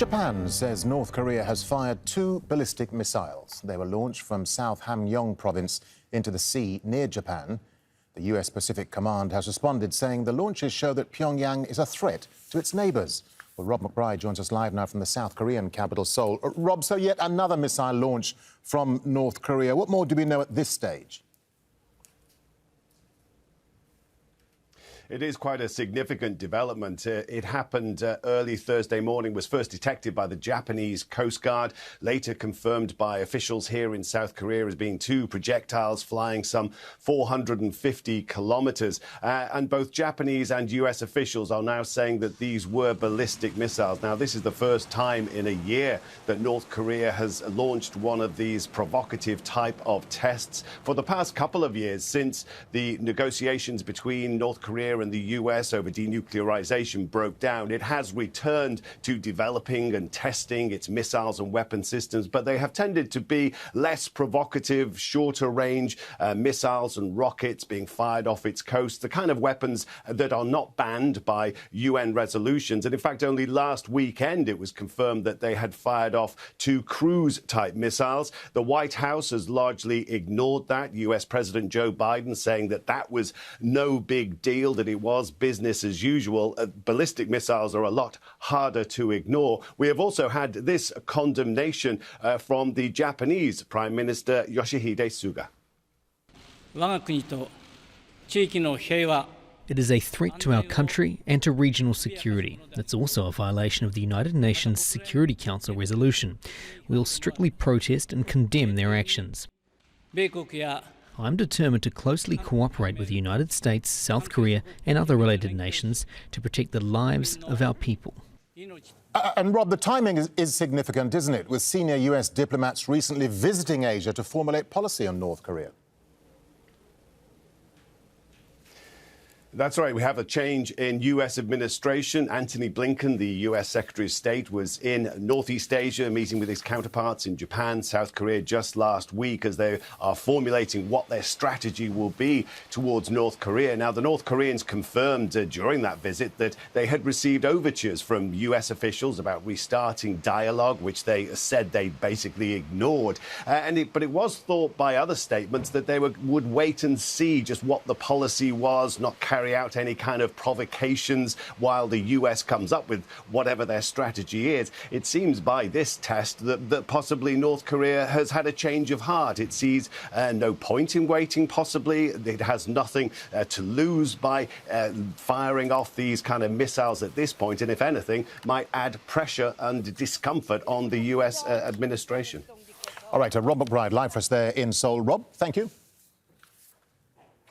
Japan says North Korea has fired 2 ballistic missiles. They were launched from South Hamgyong Province into the sea near Japan. The US Pacific Command has responded, saying the launches show that Pyongyang is a threat to its neighbours. Well, Rob McBride joins us live now from the South Korean capital, Seoul. Rob, so yet another missile launch from North Korea. What more do we know at this stage? It is quite a significant development. It happened early Thursday morning, was first detected by the Japanese Coast Guard, later confirmed by officials here in South Korea as being 2 projectiles flying some 450 kilometres. And both Japanese and US officials are now saying that these were ballistic missiles. Now, this is the first time in a year that North Korea has launched one of these provocative type of tests. For the past couple of years, since the negotiations between North Korea and the US over denuclearization broke down, it has returned to developing and testing its missiles and weapon systems, but they have tended to be less provocative, shorter range missiles and rockets being fired off its coast, the kind of weapons that are not banned by UN resolutions. And in fact, only last weekend it was confirmed that they had fired off 2 cruise-type missiles. The White House has largely ignored that. US President Joe Biden saying that that was no big deal, that it was business as usual. Ballistic missiles are a lot harder to ignore. We have also had this condemnation from the Japanese Prime Minister Yoshihide Suga. It is a threat to our country and to regional security. It's also a violation of the United Nations Security Council resolution. We'll strictly protest and condemn their actions. I'm determined to closely cooperate with the United States, South Korea and other related nations to protect the lives of our people. And Rob, the timing is significant, isn't it, with senior US diplomats recently visiting Asia to formulate policy on North Korea? That's right. We have a change in U.S. administration. Antony Blinken, the U.S. Secretary of State, was in Northeast Asia meeting with his counterparts in Japan, South Korea just last week as they are formulating what their strategy will be towards North Korea. Now, the North Koreans confirmed during that visit that they had received overtures from U.S. officials about restarting dialogue, which they said they basically ignored. But it was thought by other statements that they would wait and see just what the policy was, not carry out any kind of provocations while the US comes up with whatever their strategy is. It seems by this test that possibly North Korea has had a change of heart. It sees no point in waiting, possibly. It has nothing to lose by firing off these kind of missiles at this point, and if anything, might add pressure and discomfort on the US administration. All right, Rob McBride, live for us there in Seoul. Rob, thank you.